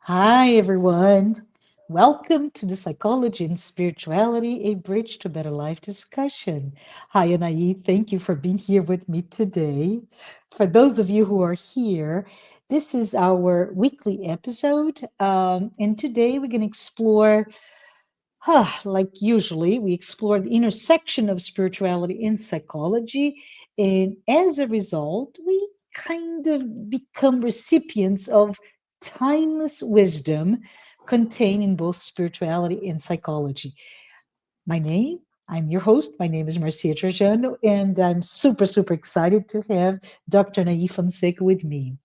Hi, everyone. Welcome to the Psychology and Spirituality, a Bridge to Better Life discussion. Hi, Anahy. Thank you for being here with me today. For those of you who are here, this is our weekly episode. And today we're going to explore, like usually, we explore the intersection of spirituality and psychology. And as a result, we kind of become recipients of timeless wisdom contained in both spirituality and psychology. My name, I'm your host. My name is Marcia Trajano, and I'm super excited to have Dr. Anahy Fonseca with me.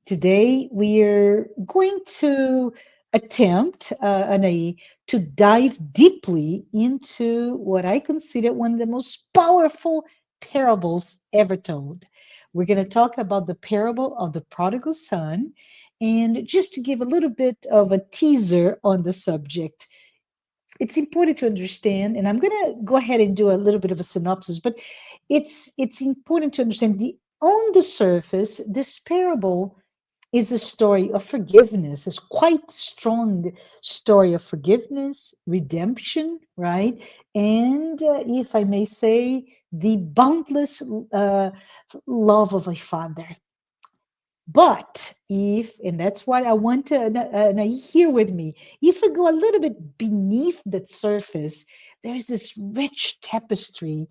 Today, we're going to attempt, Anahy, to dive deeply into what I consider one of the most powerful parables ever told. We're going to talk about the parable of the prodigal son. And just to give a little bit of a teaser on the subject, it's important to understand, and I'm going to go ahead and do a little bit of a synopsis, but it's important to understand the on the surface, this parable is a story of forgiveness. It's quite strong story of forgiveness, redemption, right? And if I may say, the boundless love of a father. But if, and that's what I want to hear with me, if we go a little bit beneath that surface, there's this rich tapestry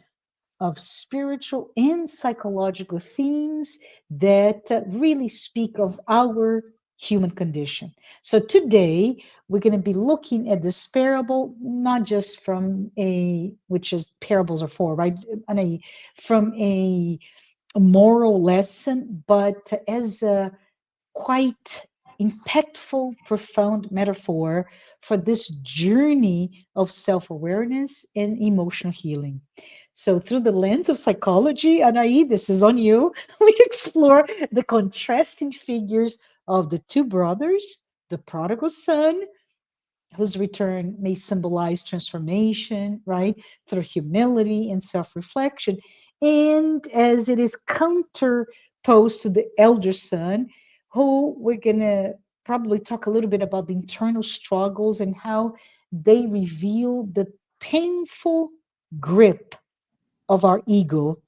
of spiritual and psychological themes that really speak of our human condition. So today we're going to be looking at this parable, not just from a, which is parables are for, right? And from a moral lesson, but as a quite impactful, profound metaphor for this journey of self awareness and emotional healing. So, through the lens of psychology, Anahy, this is on you, we explore the contrasting figures of the two brothers, the prodigal son, whose return may symbolize transformation, right, through humility and self reflection, and as it is counterposed to the elder son, who we're going to probably talk a little bit about the internal struggles and how they reveal the painful grip of our ego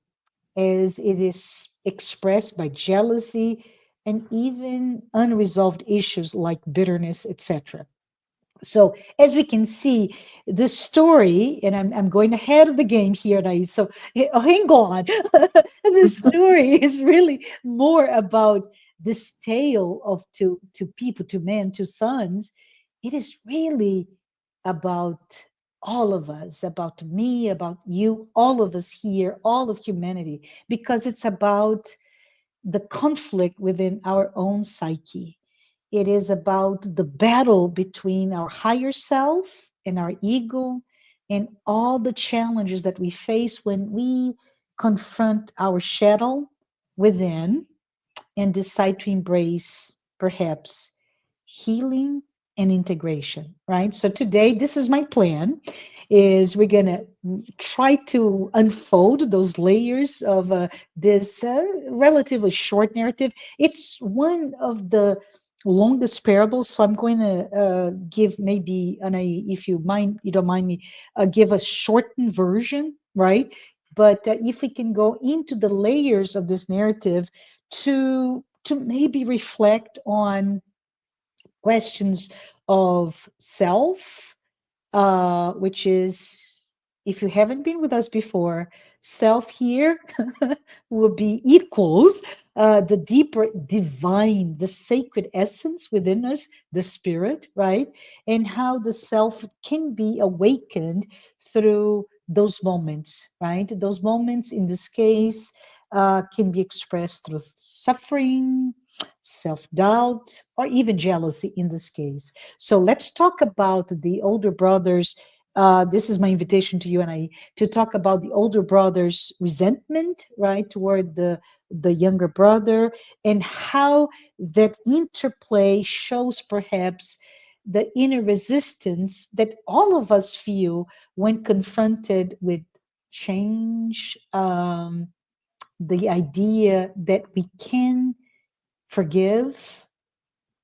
as it is expressed by jealousy and even unresolved issues like bitterness, etc. So as we can see, the story, and I'm going ahead of the game here, Nais, so hang on. The story is really more about this tale of two people, two men, two sons. It is really about all of us, about me, about you, all of us here, all of humanity, because it's about the conflict within our own psyche. It is about the battle between our higher self and our ego, and all the challenges that we face when we confront our shadow within and decide to embrace perhaps healing and integration, right? So today, this is my plan, is we're going to try to unfold those layers of this relatively short narrative. It's one of the longest parables, so I'm going to give maybe, and if you don't mind me, give a shortened version, right? But if we can go into the layers of this narrative to maybe reflect on questions of self, which is, if you haven't been with us before, self here will be equals the deeper divine, the sacred essence within us, the spirit, right? And how the self can be awakened through those moments, right? Those moments in this case can be expressed through suffering, self doubt, or even jealousy in this case. So let's talk about the older brothers. This is my invitation to you and I to talk about the older brother's resentment, right, toward the younger brother, and how that interplay shows perhaps the inner resistance that all of us feel when confronted with change, the idea that we can forgive,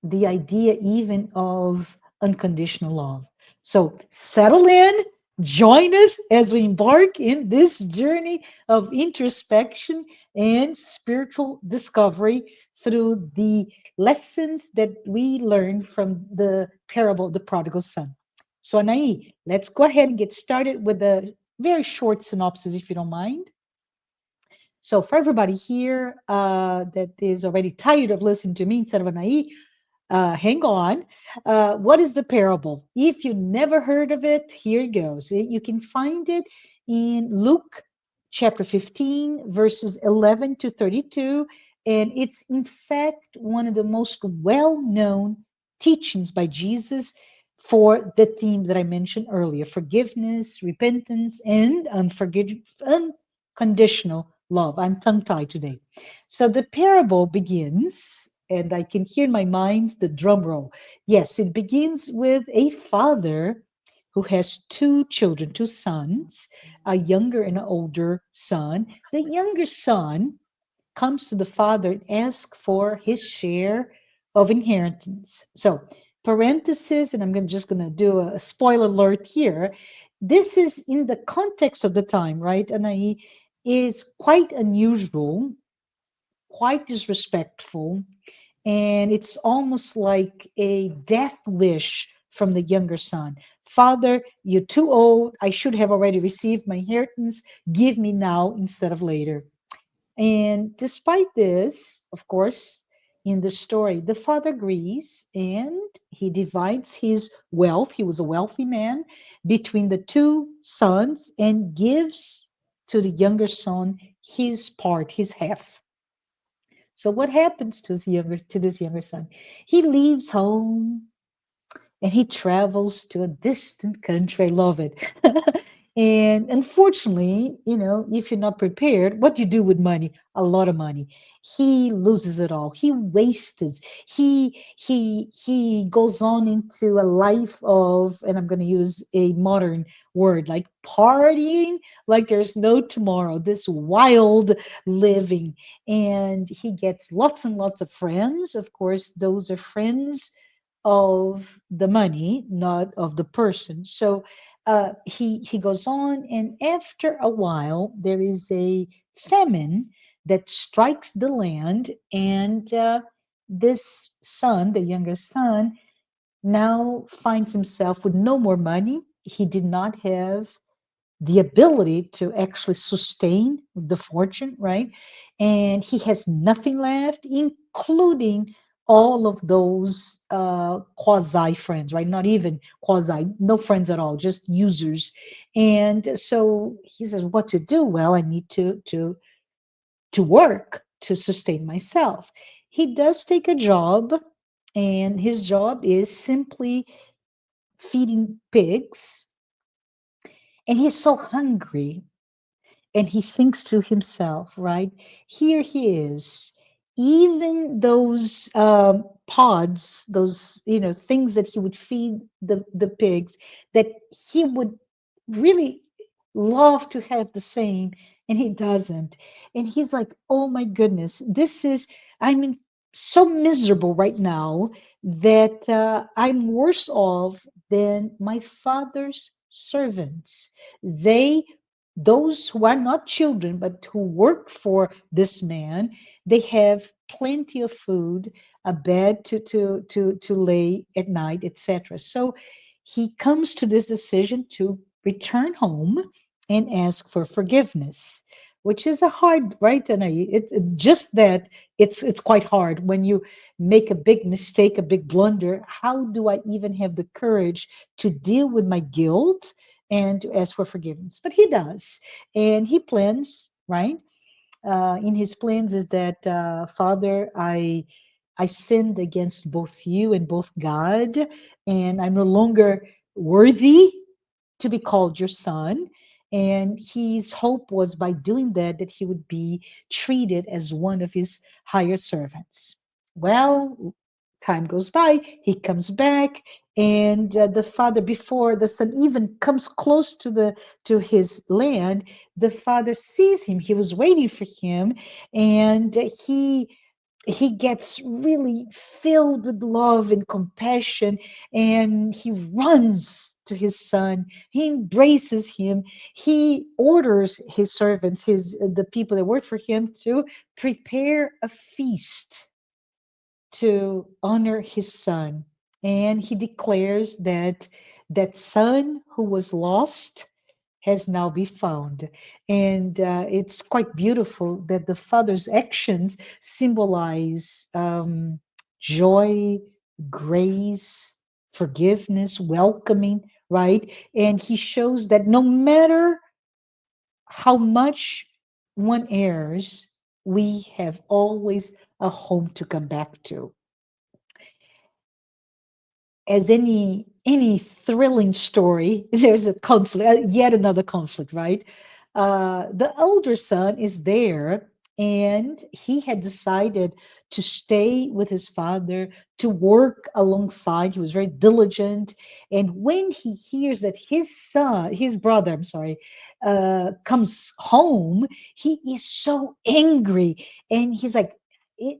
the idea even of unconditional love. So settle in, join us as we embark in this journey of introspection and spiritual discovery through the lessons that we learn from the parable of the prodigal son. So, Anahy, let's go ahead and get started with a very short synopsis, if you don't mind. So, for everybody here that is already tired of listening to me instead of Anahy, hang on. What is the parable? If you never heard of it, here it goes. You can find it in Luke chapter 15, verses 11 to 32. And it's, in fact, one of the most well known teachings by Jesus for the theme that I mentioned earlier: forgiveness, repentance, and unconditional love. I'm tongue tied today. So the parable begins, and I can hear in my mind the drum roll. Yes, it begins with a father who has two children, two sons, a younger and an older son. The younger son comes to the father and asks for his share of inheritance. So, parenthesis, and just going to do a spoiler alert here. This is in the context of the time, right? And I is quite unusual, quite disrespectful, and it's almost like a death wish from the younger son. Father, you're too old. I should have already received my inheritance. Give me now instead of later. And despite this, of course, in the story, the father agrees and he divides his wealth. He was a wealthy man between the two sons and gives to the younger son his part, his half. So what happens to this younger son? He leaves home and he travels to a distant country. I love it. And unfortunately, if you're not prepared, what do you do with money? A lot of money. He loses it all. He wastes. He goes on into a life of, and I'm going to use a modern word, like partying, like there's no tomorrow. This wild living, and he gets lots and lots of friends. Of course, those are friends of the money, not of the person. So he goes on, and after a while, there is a famine that strikes the land, and this son, the younger son, now finds himself with no more money. He did not have the ability to actually sustain the fortune, right? And he has nothing left, including all of those quasi friends, right? Not even quasi, no friends at all, just users. And so he says, "What to do?" Well, I need to work to sustain myself. He does take a job, and his job is simply feeding pigs. And he's so hungry, and he thinks to himself, right? Here he is. Even those pods, those things that he would feed the pigs, that he would really love to have the same, and he doesn't. And he's like, "Oh my goodness, this is I'm so miserable right now that I'm worse off than my father's servants. They those who are not children but who work for this man, they have plenty of food, a bed to lay at night, etc." So he comes to this decision to return home and ask for forgiveness, which is a hard, right? And it's just that it's quite hard when you make a big mistake, a big blunder. How do I even have the courage to deal with my guilt and to ask for forgiveness? But he does, and he plans, right? In his plans is that, Father, I sinned against both you and both God, and I'm no longer worthy to be called your son. And his hope was by doing that, that he would be treated as one of his hired servants. Well, time goes by, he comes back, and the father, before the son even comes close to his land, the father sees him. He was waiting for him, and he he gets really filled with love and compassion, and he runs to his son. He embraces him. He orders his servants, the people that work for him, to prepare a feast to honor his son. And he declares that that son who was lost has now been found. And it's quite beautiful that the father's actions symbolize joy, grace, forgiveness, welcoming, right? And he shows that no matter how much one errs, we have always a home to come back to. As any thrilling story, there's a conflict, yet another conflict, right? The older son is there, and he had decided to stay with his father, to work alongside. He was very diligent, and when he hears that his brother, I'm sorry, comes home, he is so angry, and he's like,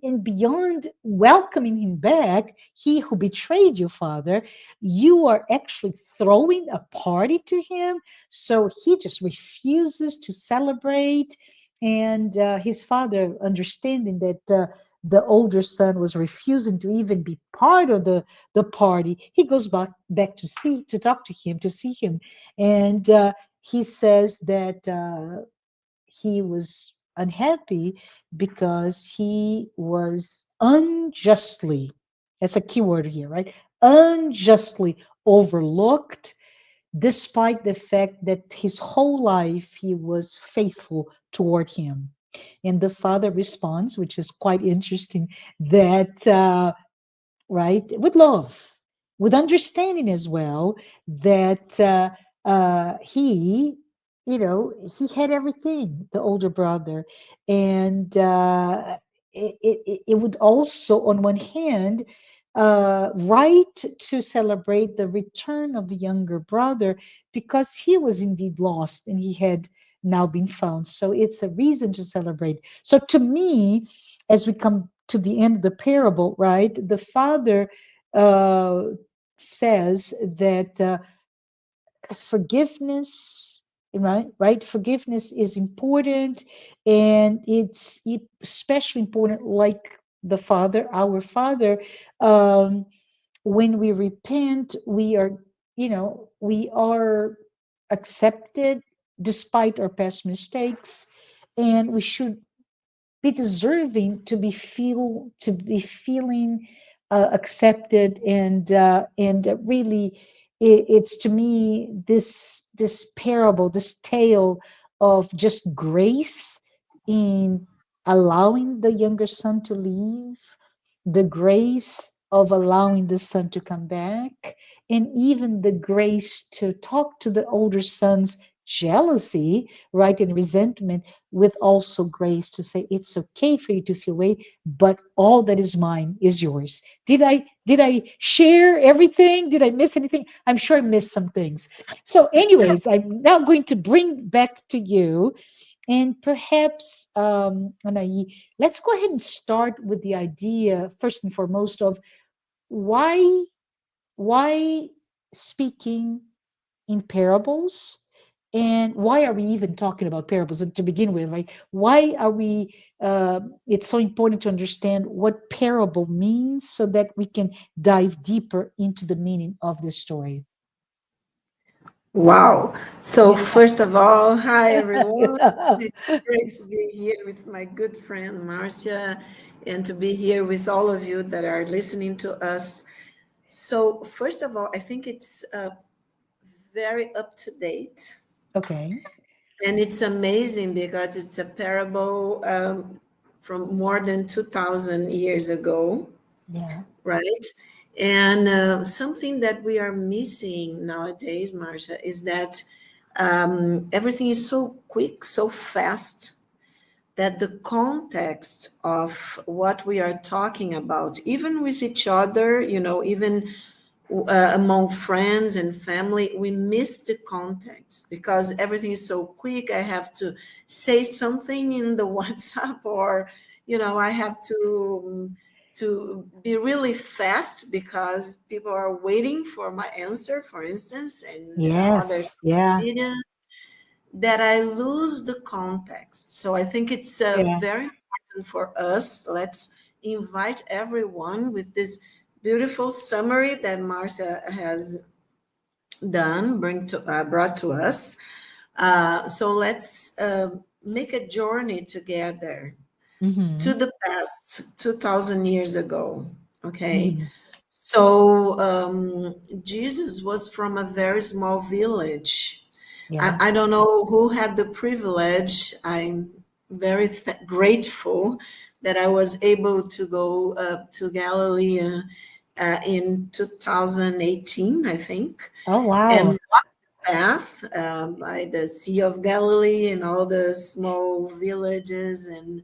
and beyond welcoming him back, he who betrayed you, father, you are actually throwing a party to him. So he just refuses to celebrate. And his father, understanding that the older son was refusing to even be part of the party, he goes back to talk to him, to see him. And he says that he was unhappy because he was unjustly, that's a key word here, right? Unjustly overlooked, despite the fact that his whole life he was faithful toward him. And the father responds, which is quite interesting, that right? With love, with understanding as well that he, he had everything, the older brother. And it would also, on one hand, right to celebrate the return of the younger brother because he was indeed lost and he had now been found. So it's a reason to celebrate. So to me, as we come to the end of the parable, right, the father uh, says that forgiveness, right, forgiveness is important, and it's especially important, like the father, our father, um, when we repent, we are, we are accepted despite our past mistakes, and we should be deserving to be feeling accepted, and really it's to me this parable, this tale of just grace in allowing the younger son to leave, the grace of allowing the son to come back, and even the grace to talk to the older son's jealousy, right, and resentment, with also grace to say it's okay for you to feel way, but all that is mine is yours. Did I share everything? Did I miss anything? I'm sure I missed some things. So, anyways, I'm now going to bring back to you, and perhaps, Anahy, let's go ahead and start with the idea, first and foremost, of why why speaking in parables, and why are we even talking about parables, and to begin with, right? Why are we it's so important to understand what parable means so that we can dive deeper into the meaning of this story. Wow. So first of all, hi everyone. It's great to be here with my good friend Marcia and to be here with all of you that are listening to us. So first of all, I think it's very up to date, Okay. and it's amazing because it's a parable from more than 2000 years ago, Yeah. right? And something that we are missing nowadays, Marcia, is that everything is so quick, so fast, that the context of what we are talking about, even with each other, even among friends and family, we miss the context because everything is so quick. I have to say something in the WhatsApp, or I have to be really fast because people are waiting for my answer, for instance, and others Yes. Yeah. videos, that I lose the context. So I think it's Yeah. very important for us. Let's invite everyone with this beautiful summary that Marcia has done, brought to us. So let's make a journey together to Mm-hmm. the past, 2000 years ago. Okay. Mm-hmm. So Jesus was from a very small village. Yeah. I don't know who had the privilege. I'm very grateful that I was able to go to Galilee in 2018, I think, Oh, wow. and path by the Sea of Galilee and all the small villages and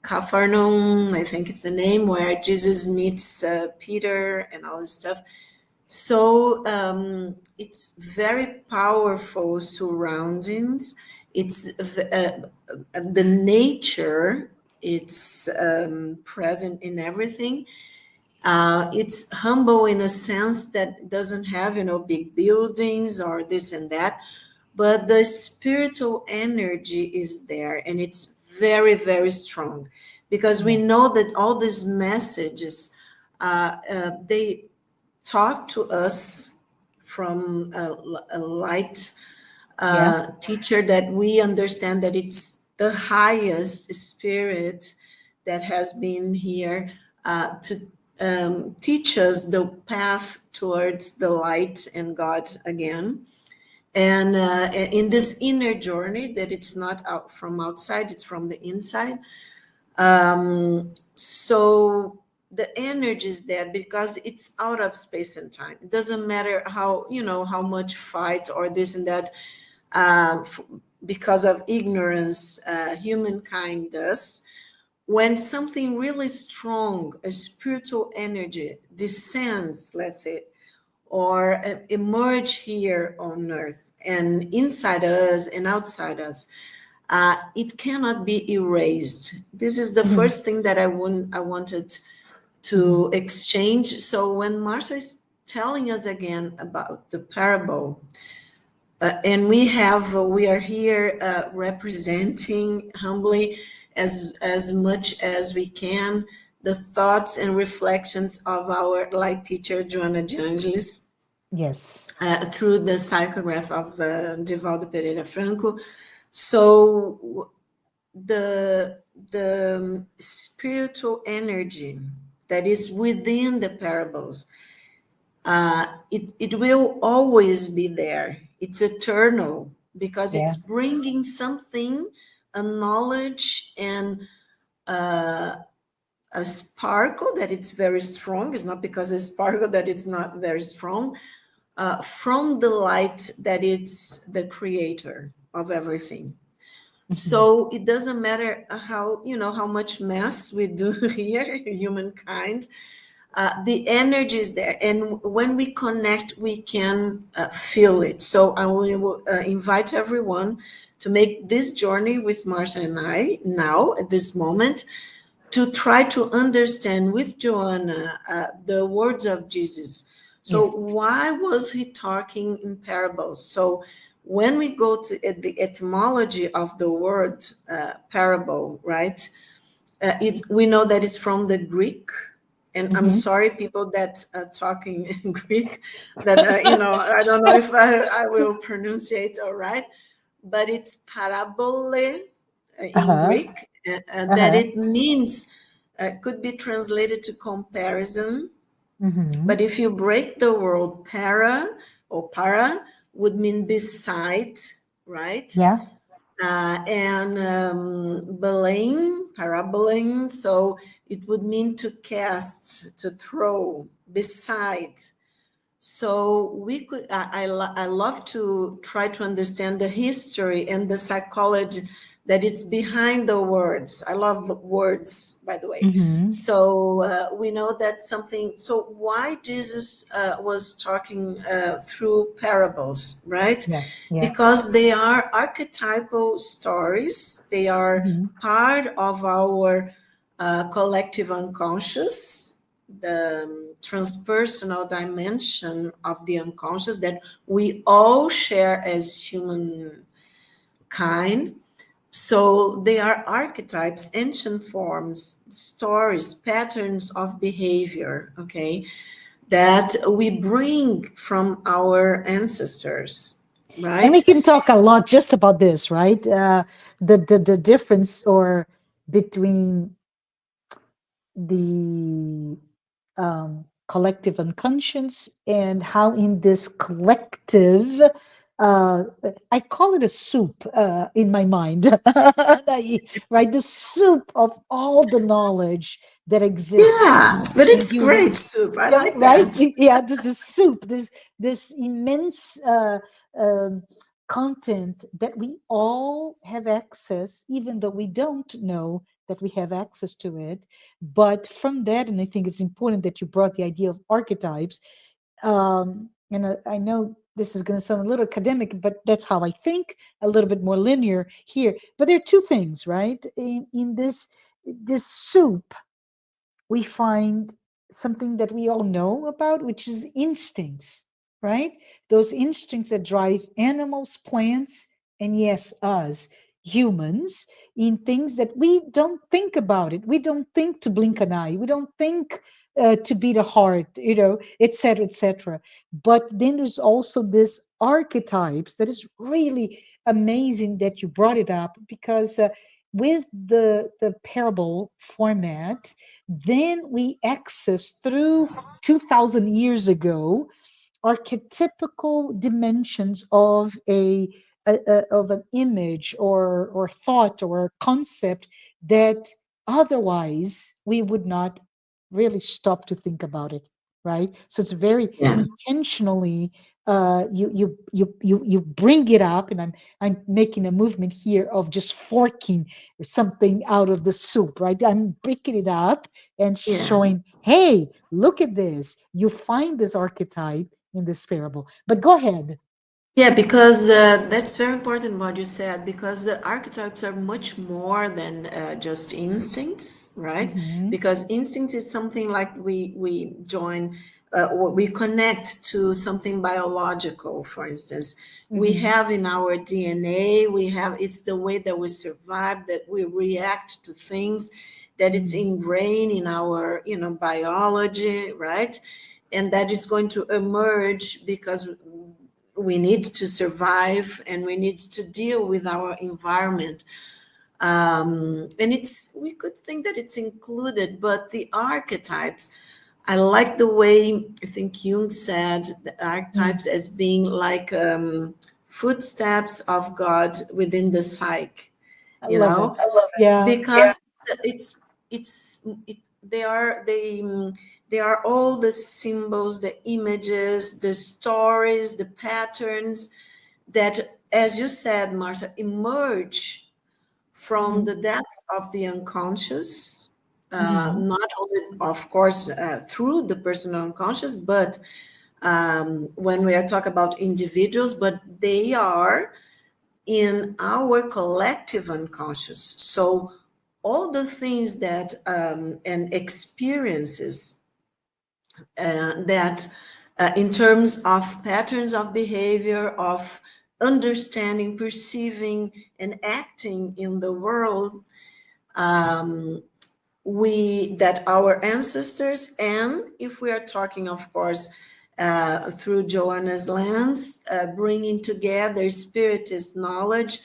Capernaum, I think it's the name, where Jesus meets Peter and all this stuff. So it's very powerful surroundings. It's the nature. It's present in everything. It's humble in a sense that doesn't have, big buildings or this and that, but the spiritual energy is there, and it's very, very strong, because we Yeah. know that all these messages, they talk to us from a light Yeah. teacher, that we understand that it's the highest spirit that has been here to teach us the path towards the light and God again. And in this inner journey, that it's not out from outside, it's from the inside. So the energy is there because it's out of space and time. It doesn't matter how much fight or this and that, uh, f- because of ignorance, humankind does. When something really strong, a spiritual energy descends, let's say, or emerge here on earth and inside us and outside us, it cannot be erased. This is the Mm-hmm. first thing that I wanted Mm-hmm. to exchange. So when Marcia is telling us again about the parable, and we are here representing humbly, as much as we can, the thoughts and reflections of our light teacher Joanna de Angelis, Yes. through the psychograph of Divaldo Pereira Franco. So the spiritual energy that is within the parables, it will always be there. It's eternal because Yeah. it's bringing something, a knowledge and a sparkle that it's very strong. It's not because it's sparkle that it's not very strong, from the light that it's the creator of everything. Mm-hmm. So it doesn't matter how much mess we do here, humankind. The energy is there, and when we connect, we can feel it. So I will invite everyone to make this journey with Marcia and I now at this moment, to try to understand with Joanna the words of Jesus. So Yes. why was he talking in parables? So when we go to the etymology of the word parable, right? We know that it's from the Greek, and I'm Mm-hmm. sorry, people that talking in Greek, that I don't know if I will pronounce it all right, but it's parabole in Uh-huh. Greek, that Uh-huh. it means, could be translated to comparison. Mm-hmm. But if you break the word para would mean beside, right? Yeah. And balein, paraboling, so it would mean to cast, to throw, beside. So we could, I love to try to understand the history and the psychology that it's behind the words. I love the words, by the way. Mm-hmm. So we know that something. So why Jesus was talking through parables, right? Yeah. Yeah. Because they are archetypal stories. They are Mm-hmm. part of our collective unconscious, the transpersonal dimension of the unconscious that we all share as humankind. So they are archetypes, ancient forms, stories, patterns of behavior, okay, that we bring from our ancestors, And we right? can talk a lot just about this, right? The difference or between the collective unconscious and how in this collective, uh, I call it a soup in my mind, right? The soup of all the knowledge that Yeah, exists but in it's human. great soup. I Yeah, like right. that. Yeah, this soup, this immense um, content that we all have access, even though we don't know that we have access to it. But from that, and I think it's important that you brought the idea of archetypes. And I know this is going to sound a little academic, but that's how I think, a little bit more linear here. But there are two things, right? In this soup, we find something that we all know about, which is instincts, right? Those instincts that drive animals, plants, and yes, us humans in things that we don't think about it. We don't think to blink an eye. We don't think to beat a heart, et cetera, et cetera. But then there's also this archetypes that is really amazing that you brought it up because with the parable format, then we access through 2000 years ago archetypical dimensions of of an image or thought or concept that otherwise we would not really stop to think about it, right? So it's very Yeah. intentionally you bring it up, and I'm making a movement here of just forking something out of the soup, right? I'm breaking it up and Yeah. showing, hey, look at this. You find this archetype in this parable. But go ahead. Yeah, because that's very important what you said, because the archetypes are much more than just instincts, right? Mm-hmm. Because instinct is something like we join, or we connect to something biological, for instance. We Mm-hmm. have in our DNA, we have, it's the way that we survive, that we react to things, that it's Mm-hmm. ingrained in our, biology, right? And that it's going to emerge because we need to survive and we need to deal with our environment. And it's, we could think that it's included, but the archetypes, I like the way I think Jung said the Mm. archetypes as being like footsteps of God within the psyche, I you love it. know, Yeah. because they are they are all the symbols, the images, the stories, the patterns that, as you said, Martha, emerge from Mm-hmm. the depths of the unconscious, Mm-hmm. not only, of course, through the personal unconscious, but when we are talking about individuals, but they are in our collective unconscious. So all the things that and experiences that in terms of patterns of behavior, of understanding, perceiving, and acting in the world, we that our ancestors, and if we are talking, of course, through Joanna's lens, bringing together spiritist knowledge,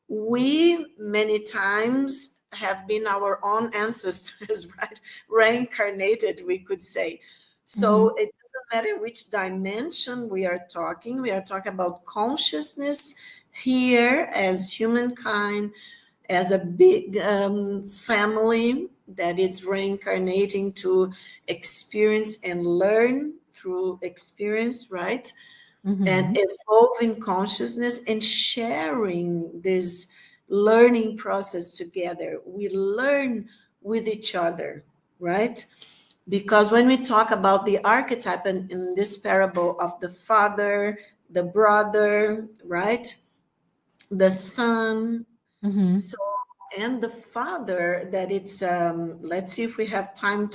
we many times have been our own ancestors, right? Reincarnated, we could say. Mm-hmm. So it doesn't matter which dimension we are talking. We are talking about consciousness here as humankind, as a big family that is reincarnating to experience and learn through experience, right? And Mm-hmm. evolving consciousness and sharing this learning process together. We learn with each other, right? Because when we talk about the archetype in this parable of the father, the brother, right? The son, Mm-hmm. so, and the father, that it's, let's see if we have time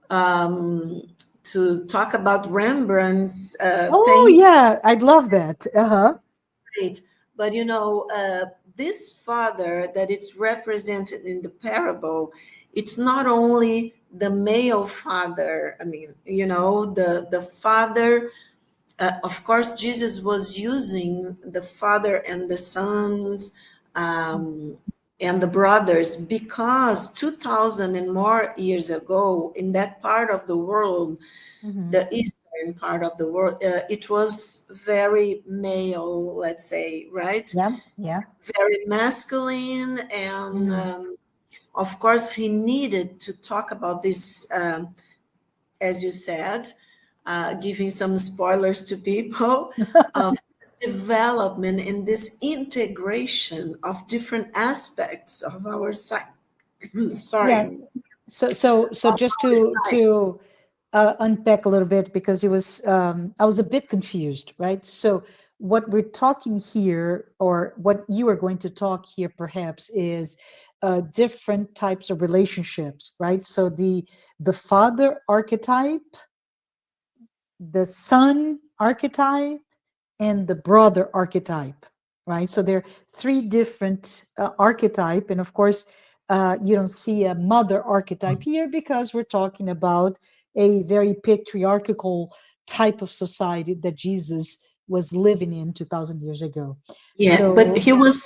um, to talk about Rembrandt's Oh, painting. yeah, I'd love that. Uh-huh. Right. But this father that it's represented in the parable, it's not only the male father. I mean, the father. Of course, Jesus was using the father and the sons um, and the brothers because 2,000 and more years ago, in that part of the world, Mm-hmm. the eastern part of the world, it was very male, let's say, right? Yeah, yeah. Very masculine. And Mm-hmm. of course, he needed to talk about this, as you said, giving some spoilers to people, of development in this integration of different aspects of our psyche. Yeah. Sorry, So of just our psyche. to unpack a little bit because it was I was a bit confused, right? So what we're talking here, or what you are going to talk here, perhaps, is different types of relationships, right? So the father archetype, the son archetype, and the brother archetype, right? So there are three different archetype, and of course, you don't see a mother archetype here because we're talking about a very patriarchal type of society that Jesus was living in 2,000 years ago. Yeah, but So, he was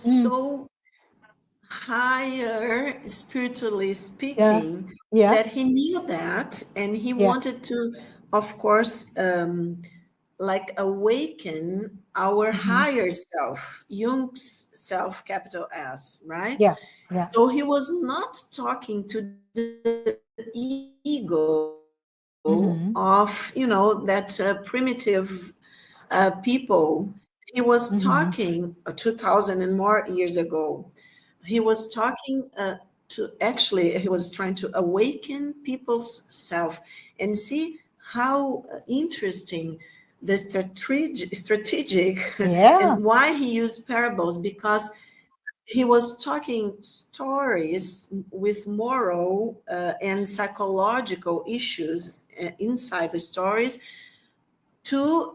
mm, so higher spiritually yeah, speaking yeah, that he knew that, and he yeah, wanted to, of course, like awaken our hmm, higher self, Jung's self, capital S, right? yeah, yeah, So he was not talking to the ego of, hmm, that primitive people. He was hmm, talking 2000 and more years ago. He was talking he was trying to awaken people's self and see how interesting the strategic yeah, and why he used parables, because he was talking stories with moral and psychological issues inside the stories, to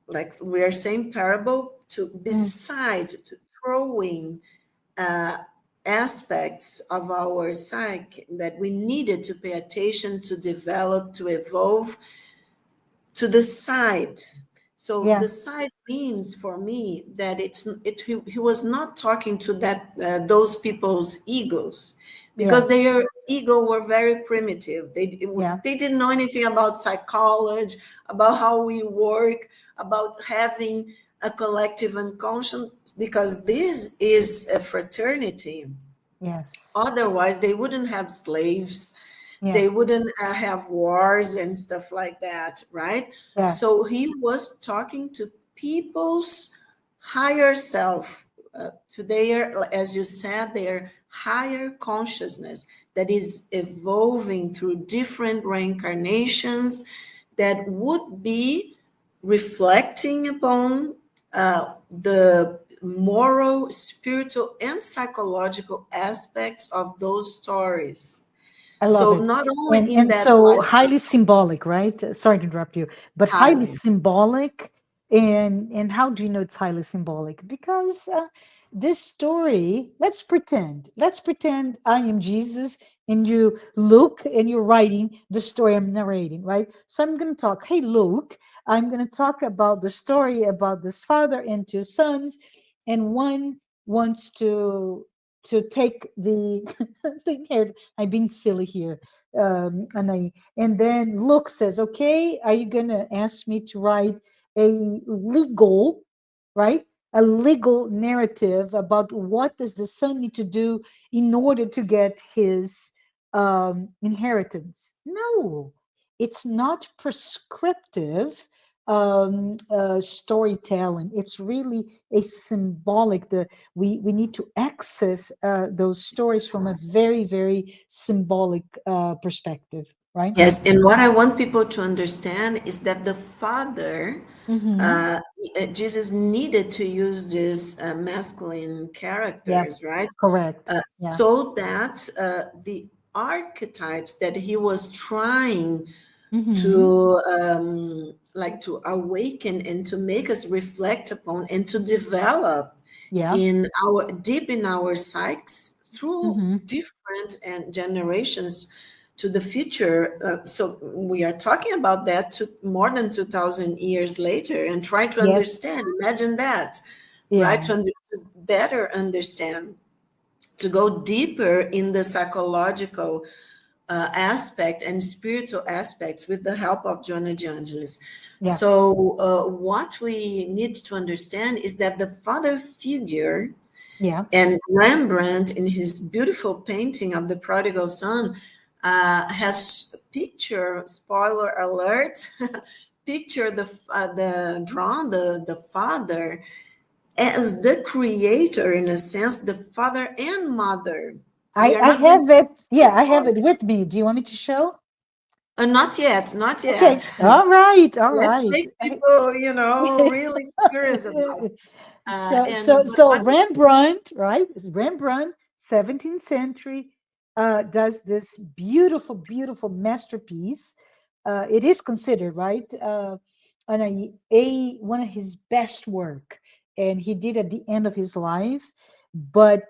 like we are saying parable, to mm, beside, to throwing uh, aspects of our psyche that we needed to pay attention to, develop, to evolve, to the side. So yeah, the side means for me that he was not talking to those people's egos, yeah, because their ego were very primitive. yeah, They didn't know anything about psychology, about how we work, about having a collective unconscious, because this is a fraternity. yes, Otherwise, they wouldn't have slaves, yeah, they wouldn't have wars and stuff like that, right? yeah. So he was talking to people's higher self, to their, as you said, their higher consciousness that is evolving through different reincarnations, that would be reflecting upon the moral, spiritual, and psychological aspects of those stories. I love So it. not only in And that so life, highly symbolic, right? Sorry to interrupt you, but highly highly. symbolic. And how do you know it's highly symbolic? Because this story, let's pretend I am Jesus and you Luke and you're writing the story I'm narrating, right? So I'm going to talk, hey Luke, I'm going to talk about the story about this father and two sons, and one wants to take the thing here. I'm being silly here. And then Luke says, okay, are you going to ask me to write a legal, right? A legal narrative about what does the son need to do in order to get his inheritance? No, it's not prescriptive, storytelling. It's really a symbolic. We need to access those stories from a very, very symbolic perspective, right? Yes, and what I want people to understand is that the Father, Mm-hmm. uh, Jesus needed to use these masculine Yeah, characters, right? correct. Yeah. So that the archetypes that he was trying Mm-hmm. to like to awaken and to make us reflect upon and to develop Yeah. in our deep in our psyches through Mm-hmm. different and generations to the future. So we are talking about that to more than 2000 years later and try to Yes. understand, imagine that, right, Yeah. to better understand, to go deeper in the psychological aspect and spiritual aspects with the help of Joanna de Angelis. Yeah. So, what we need to understand is that the father figure, Yeah. and Rembrandt, in his beautiful painting of the Prodigal Son, has picture, spoiler alert, picture the drawn the father as the creator, in a sense, the father and mother. We are I not going to have it. this Yeah, I have part. it with me. Do you want me to show? Not yet, not Okay. yet. All right. All Let's right. make people, really curious about. And but So what? Rembrandt, right? It's Rembrandt, 17th century, does this beautiful, beautiful masterpiece. It is considered, right, one of his best work, and he did at the end of his life. But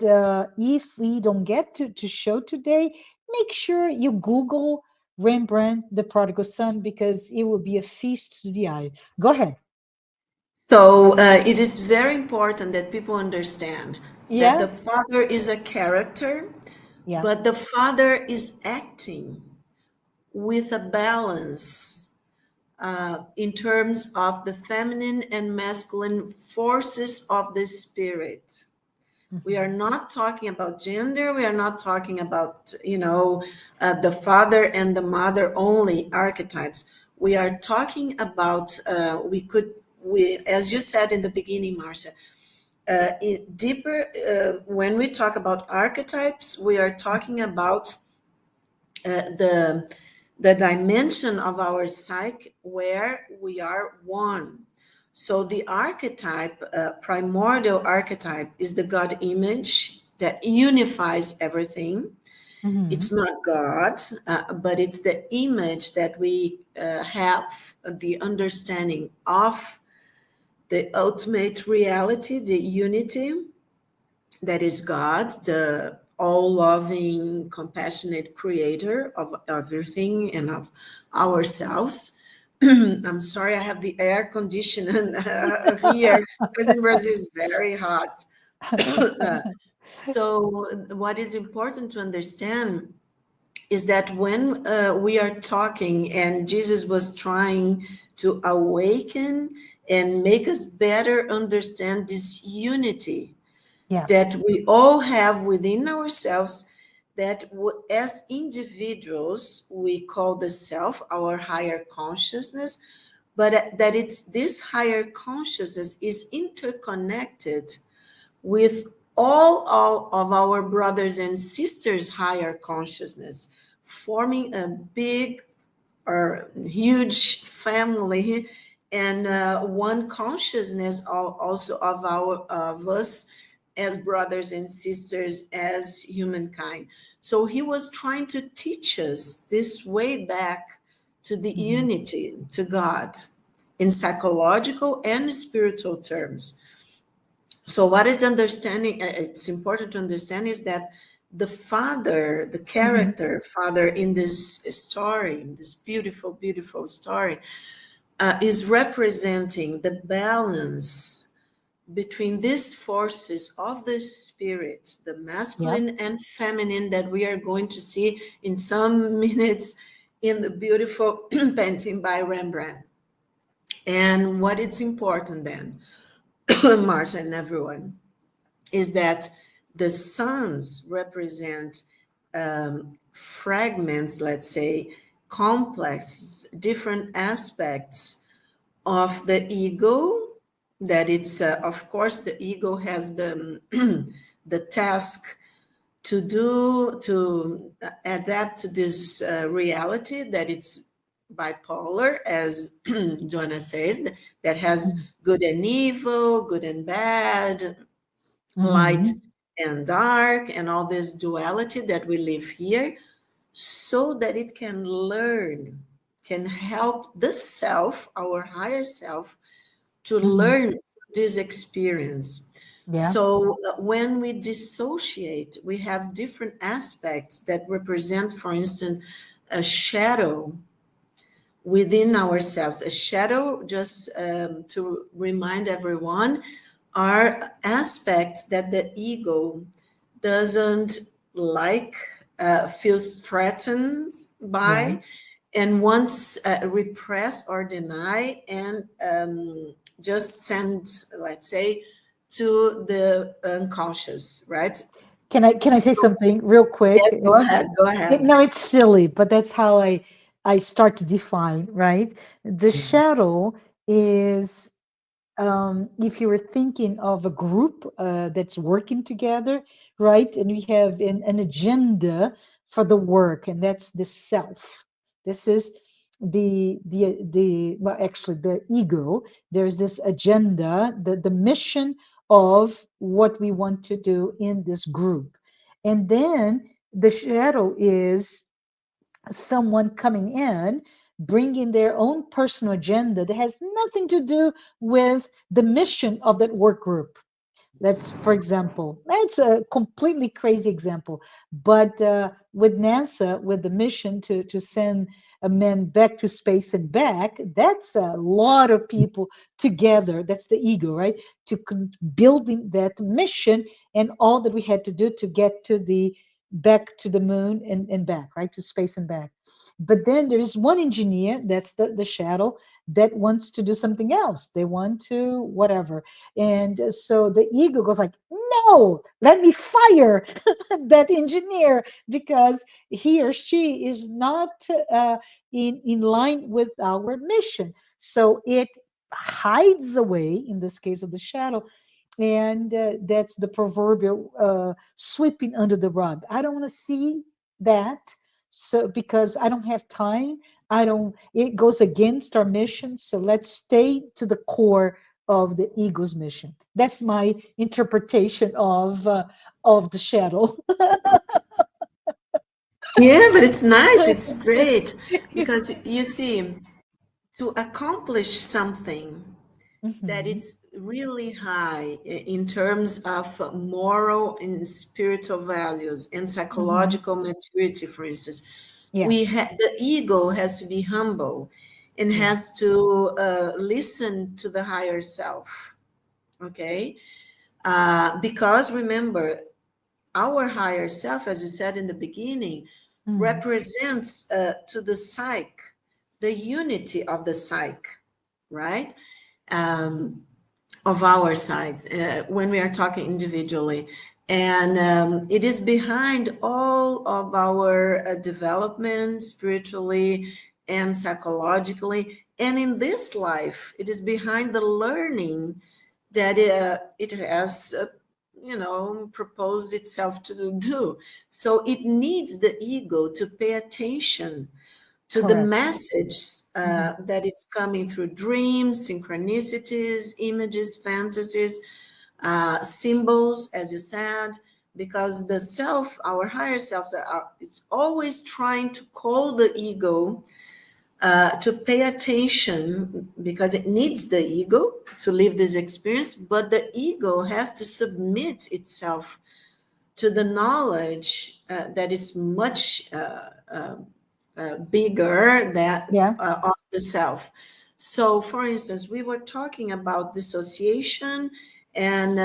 if we don't get to show today, make sure you Google Rembrandt, The Prodigal Son, because it will be a feast to the eye. Go ahead. So it is very important that people understand that Yeah, the father is a character, yeah. but the father is acting with a balance in terms of the feminine and masculine forces of the spirit. We are Mhm. not talking about gender. We are not talking about, the father and the mother only archetypes. We are talking about, as you said in the beginning, Marcia, deeper, when we talk about archetypes, we are talking about the dimension of our psyche where we are one. So the archetype, primordial archetype, is the God image that unifies everything. It's Mhm. not God, but it's the image that we have the understanding of the ultimate reality, the unity that is God, the all loving, compassionate creator of everything and of ourselves. I'm sorry, I have the air conditioner here because in Brazil it's very hot. So, what is important to understand is that when we are talking, and Jesus was trying to awaken and make us better understand this unity Yeah. that we all have within ourselves, that as individuals we call the self our higher consciousness, but that it's this higher consciousness is interconnected with all of our brothers and sisters higher consciousness, forming a big or huge family, and one consciousness also of us as brothers and sisters, as humankind. So he was trying to teach us this way back to the Mhm. unity, to God, in psychological and spiritual terms. So what is understanding, it's important to understand, is that the father, the Mhm. character father in this story, in this beautiful, beautiful story, is representing the balance between these forces of the spirit, the Yeah. masculine and feminine, that we are going to see in some minutes in the beautiful painting by Rembrandt. And what is important then, Marta and everyone, is that the sons represent fragments, let's say, complex, different aspects of the ego, that it's, of course, the ego has the, the task to do, to adapt to this reality that it's bipolar, as Joanna says, that has good and evil, good and bad, light Mm-hmm. and dark, and all this duality that we live here, so that it can learn, can help the self, our higher self, to Mm-hmm. learn this experience. Yeah. So when we dissociate, we have different aspects that represent, for instance, a shadow within ourselves. A shadow, just to remind everyone, are aspects that the ego doesn't like, feels threatened Yeah. by, and wants repress or deny, and just send, let's say, to the unconscious, right? Can I say something real quick? Yes, go ahead, go ahead. No, it's silly, but that's how I start to define, right? The shadow is, if you were thinking of a group that's working together, right? And we have an agenda for the work, and that's the self. This is well, actually, the ego. There's this agenda, the mission of what we want to do in this group. And then the shadow is someone coming in bringing their own personal agenda that has nothing to do with the mission of that work group. That's, for example, that's a completely crazy example, but with NASA, with the mission to send a man back to space and back, that's a lot of people together. That's the ego, right? Building that mission and all that we had to do to get to the back to the moon and back, right, to space and back. But then there is one engineer, that's the shadow, that wants to do something else. They want to whatever, and so the ego goes like, no, let me fire that engineer because he or she is not in line with our mission. So it hides away, in this case of the shadow, and that's the proverbial sweeping under the rug. I don't want to see that, so because I don't have time. I don't, it goes against our mission, so let's stay to the core of the ego's mission. That's my interpretation of the shadow. Yeah, but it's nice, it's great, because you see, to accomplish something that Mhm. it's really high in terms of moral and spiritual values and Mhm. psychological maturity, for instance, Yeah, the ego has to be humble and yeah. has to listen to the higher self. Okay, because remember, our higher self, as you said in the beginning, Mm. represents to the psyche the unity of the psyche, right? Um, of our side, when we are talking individually. And it is behind all of our development spiritually and psychologically. And in this life, it is behind the learning that it has, proposed itself to do. So it needs the ego to pay attention to the Correct. message Mhm. that it's coming through dreams, synchronicities, images, fantasies, symbols, as you said, because the self, our higher selves, it's always trying to call the ego to pay attention because it needs the ego to live this experience, but the ego has to submit itself to the knowledge that is much bigger that Yeah. of the self. So, for instance, we were talking about dissociation and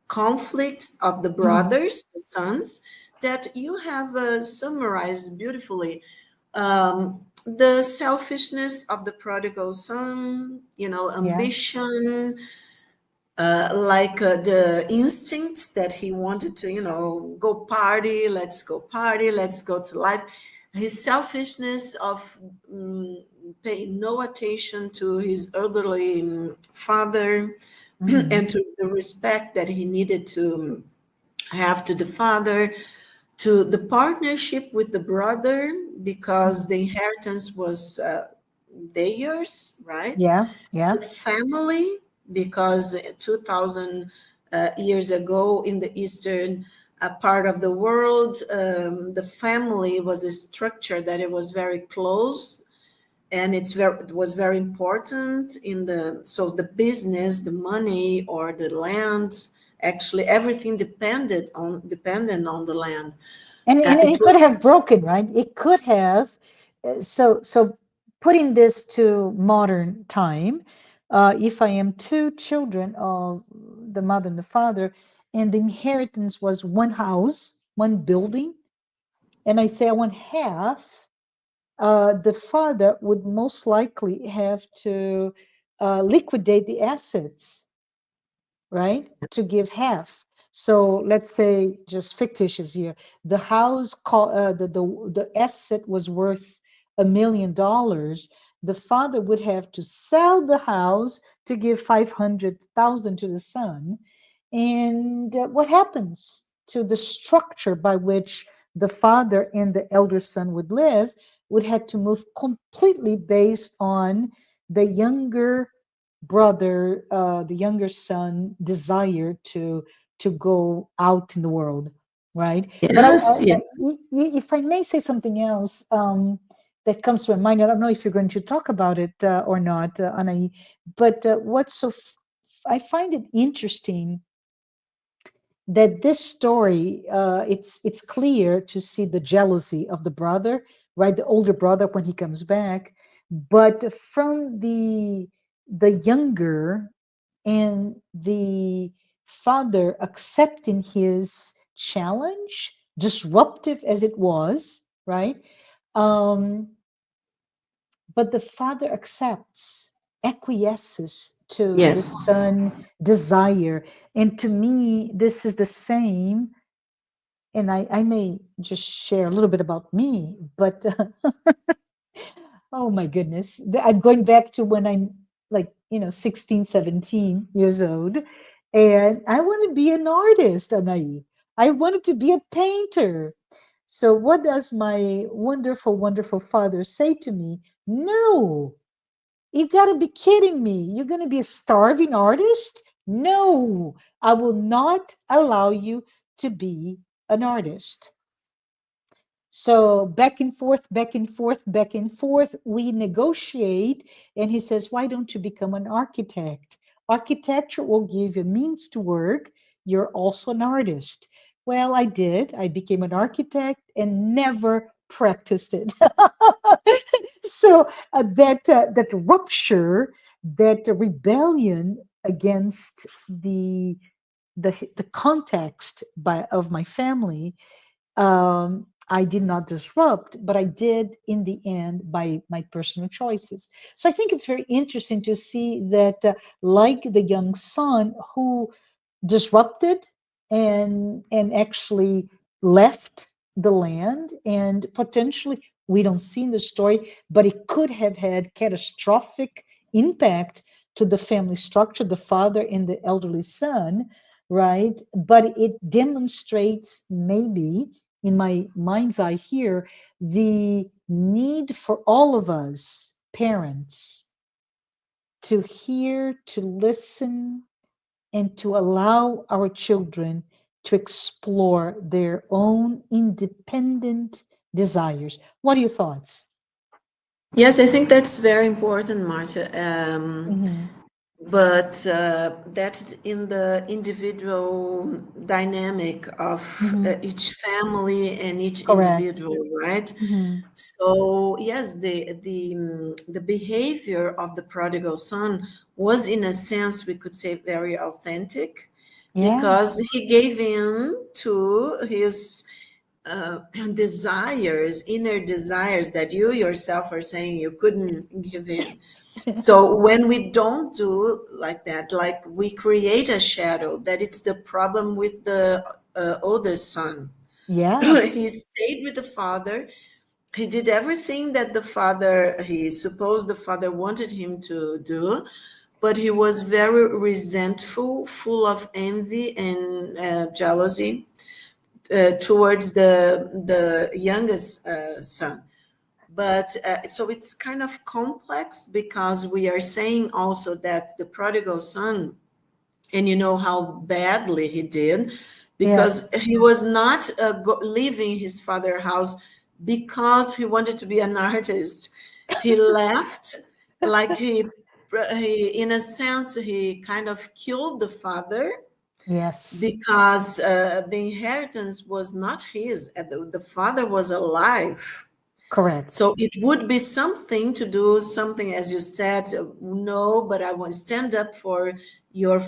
conflicts of the Mhm. brothers, the sons, that you have summarized beautifully. The selfishness of the prodigal son, Yeah. ambition, like the instincts that he wanted to, go party, let's go to life. His selfishness of pay no attention to his elderly father Mm-hmm. and to the respect that he needed to have to the father, to the partnership with the brother, because the inheritance was theirs, right? Yeah, yeah. The family, because 2000 years ago in the eastern part of the world, the family was a structure that it was very close, and it was very important in the, so the business, the money or the land, actually everything dependent on the land. And It it could was, have broken, right? It could have. So putting this to modern time, if I am two children of the mother and the father, and the inheritance was one house, one building, and I say I want half, the father would most likely have to liquidate the assets, right? To give half. So let's say, just fictitious here, the house the asset was worth $1 million. The father would have to sell the house to give 500,000 to the son. And what happens to the structure by which the father and the elder son would live would have to move completely based on the younger brother, the younger son, desire to go out in the world, right? But yes, yeah. if I may say something else, that comes to my mind, I don't know if you're going to talk about it or not, Anahy, but I find it interesting that this story, it's clear to see the jealousy of the brother, right? The older brother when he comes back, but from the younger and the father accepting his challenge, disruptive as it was, right? Um, but the father accepts, acquiesces to the Yes. son desire. And to me, this is the same. And I may just share a little bit about me, but oh my goodness. I'm going back to when I'm like, 16, 17 years old. And I want to be an artist, Anaí. I wanted to be a painter. So what does my wonderful, wonderful father say to me? No, you got to be kidding me. You're going to be a starving artist? No, I will not allow you to be an artist. So back and forth, back and forth, back and forth, we negotiate. And he says, why don't you become an architect? Architecture will give you means to work. You're also an artist. Well, I did. I became an architect and never practiced it. So that rupture, that rebellion against the context of my family, I did not disrupt, but I did in the end by my personal choices. So I think it's very interesting to see that, like the young son who disrupted and actually left the land, and potentially we don't see in the story, but it could have had catastrophic impact to the family structure, the father and the elderly son, right? But it demonstrates, maybe in my mind's eye here, the need for all of us parents to hear, to listen, and to allow our children to explore their own independent desires. What are your thoughts? Yes, I think that's very important, Marta. Hmm. But that is in the individual dynamic of Hmm. each family and each Correct. individual, right? Hmm. So yes, the behavior of the prodigal son was, in a sense, we could say, very authentic, Yeah. because he gave in to his desires, inner desires that you yourself are saying you couldn't give in. So when we don't do like that, like we create a shadow, that it's the problem with the oldest son. Yeah. He stayed with the father, He did everything that he supposed the father wanted him to do, but he was very resentful, full of envy and jealousy towards the youngest son. But so it's kind of complex, because we are saying also that the prodigal son, and you know how badly he did, because Yes. he was not leaving his father's house because he wanted to be an artist. He left, like he in a sense he kind of killed the father, Yes. because the inheritance was not his. The father was alive. Correct. So it would be something to do something, as you said, no, but I want to stand up for your,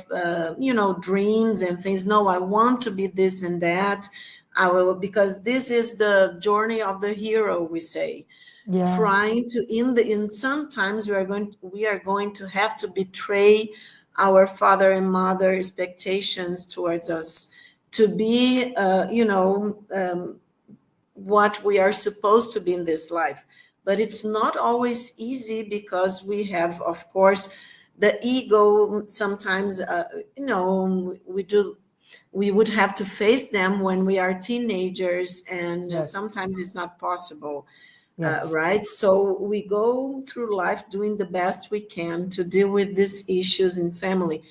dreams and things. No, I want to be this and that. I will, because this is the journey of the hero, we say, Yeah. trying to, in sometimes we are going to have to betray our father and mother expectations towards us, to be, what we are supposed to be in this life. But it's not always easy, because we have, of course, the ego. Sometimes, we would have to face them when we are teenagers, and Yes. sometimes it's not possible, Yes. right? So we go through life doing the best we can to deal with these issues in family.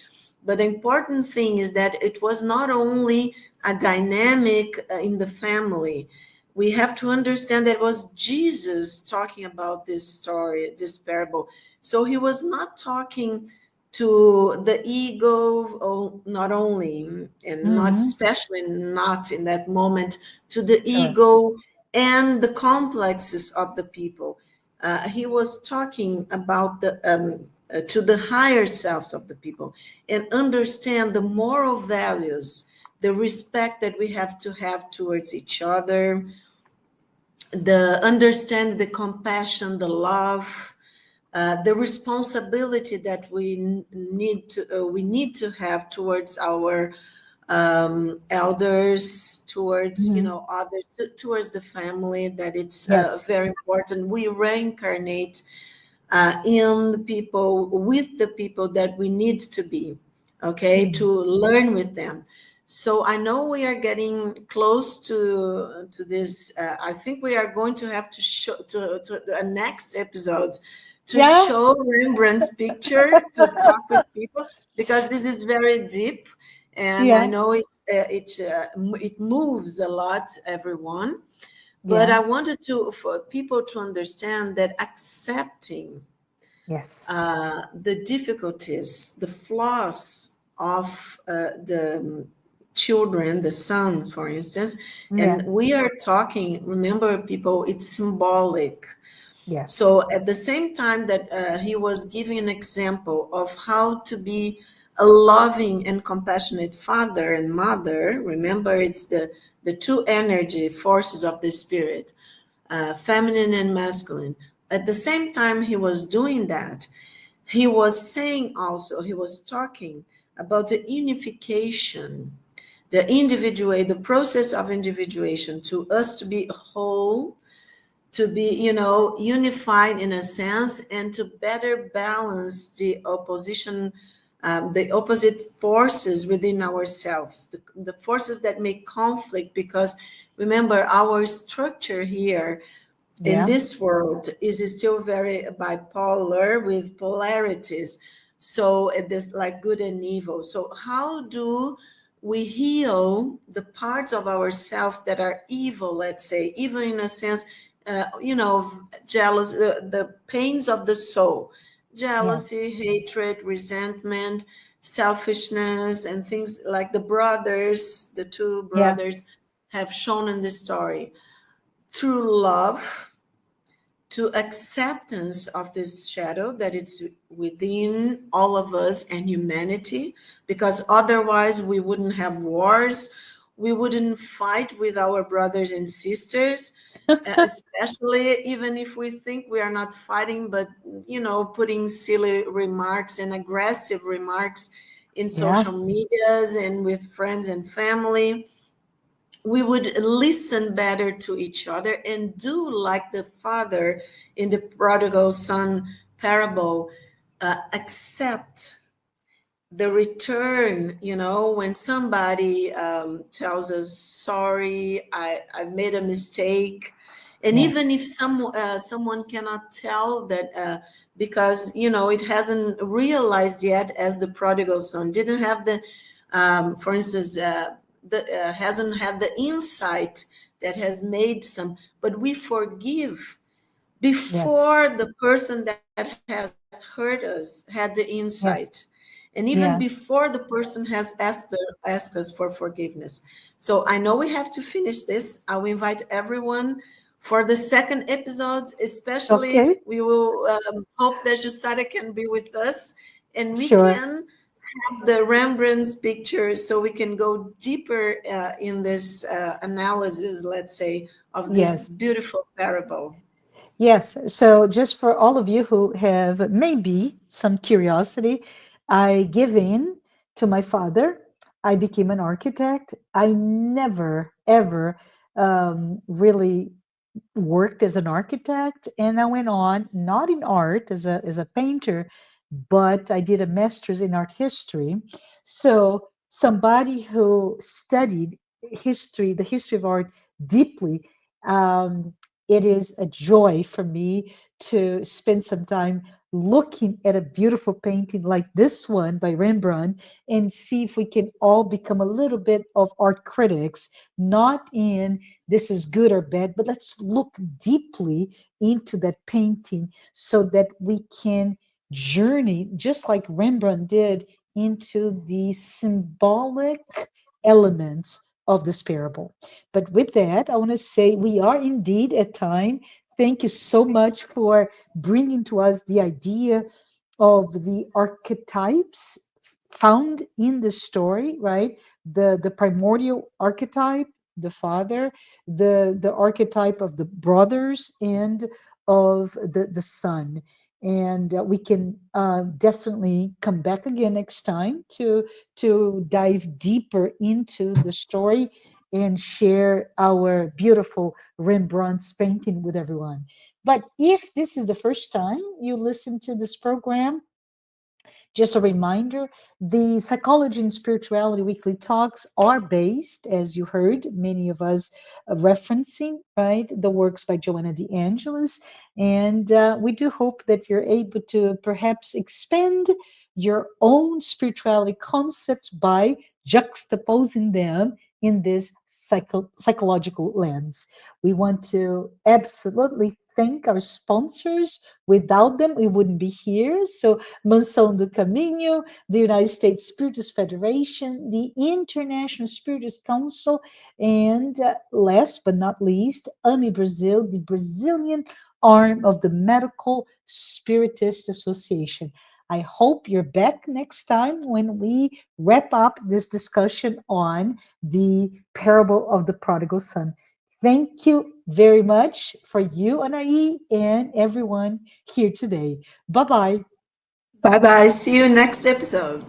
But the important thing is that it was not only a dynamic in the family. We have to understand that it was Jesus talking about this story, this parable. So he was not talking to the ego, not only, and not Hmm. especially not in that moment, to the Sure. ego and the complexes of the people. He was talking about the to the higher selves of the people, and understand the moral values, the respect that we have towards each other, the understand the compassion, the love, the responsibility that we need to have towards our elders, towards Hmm. others, towards the family. That it's Yes. very important. We reincarnate in the people, with the people that we need to be, okay, to Mm. learn with them. So I know we are getting close to this. I think we are going to have to show to a next episode to Yeah. show Rembrandt's picture, to talk with people, because this is very deep, and I Yeah. know it moves a lot, everyone. But Yeah. I wanted to for people to understand that accepting Yes. the difficulties, the flaws of the children, the sons, for instance, and Yeah. we are talking, remember, people, it's symbolic. Yeah. So at the same time that he was giving an example of how to be a loving and compassionate father and mother, remember, it's the two energy forces of the spirit, feminine and masculine. At the same time he was doing that, he was saying also, he was talking about the unification, the process of individuation, to us to be whole, to be, unified in a sense, and to better balance the opposite forces within ourselves, the forces that make conflict. Because remember, our structure here in Yeah. this world is still very bipolar, with polarities. So it is like good and evil. So how do we heal the parts of ourselves that are evil, let's say, even in a sense, jealous, the pains of the soul, Yeah. jealousy, hatred, resentment, selfishness, and things like the two Yeah. brothers have shown in the story, through love, to acceptance of this shadow that it's within all of us and humanity, because otherwise we wouldn't have wars, we wouldn't fight with our brothers and sisters, especially even if we think we are not fighting, but putting silly remarks and aggressive remarks in Yeah. social medias and with friends and family. we would listen better to each other and do like the father in the prodigal son parable, accept the return, when somebody tells us, sorry, I made a mistake. And Yes. even if someone cannot tell that, because, it hasn't realized yet, as the prodigal son didn't have the, for instance, hasn't had the insight that has made some, but we forgive Yes. before the person that has hurt us had the insight, Yes. and even Yeah. before the person has asked us for forgiveness. So I know we have to finish this. I will invite everyone for the second episode, especially Okay. we will hope that Jusada can be with us, and we Sure. can have the Rembrandt's picture, so we can go deeper in this analysis, let's say, of this Yes. beautiful parable. Yes. So, just for all of you who have maybe some curiosity, I give in to my father. I became an architect. I never, ever really worked as an architect, and I went on not in art as a painter, but I did a master's in art history. So somebody who studied history, the history of art deeply, um, it is a joy for me to spend some time looking at a beautiful painting like this one by Rembrandt and see if we can all become a little bit of art critics, not in this is good or bad, but let's look deeply into that painting so that we can journey, just like Rembrandt did, into the symbolic elements of this parable. But with that, I want to say we are indeed at time. Thank you so much for bringing to us the idea of the archetypes found in the story, right? The primordial archetype, the father, the archetype of the brothers, and of the son. And we can definitely come back again next time to dive deeper into the story and share our beautiful Rembrandt's painting with everyone. But if this is the first time you listen to this program, just a reminder, the Psychology and Spirituality Weekly Talks are based, as you heard, many of us referencing, right, the works by Joanna de Angelis. And we do hope that you're able to perhaps expand your own spirituality concepts by juxtaposing them in this psychological lens. We want to absolutely thank our sponsors. Without them, we wouldn't be here. So Mansão do Caminho, the United States Spiritist Federation, the International Spiritist Council, and last but not least, AMI Brazil, the Brazilian arm of the Medical Spiritist Association. I hope you're back next time when we wrap up this discussion on the parable of the prodigal son. Thank you very much for you, Anahy, and everyone here today. Bye bye. Bye bye. See you next episode.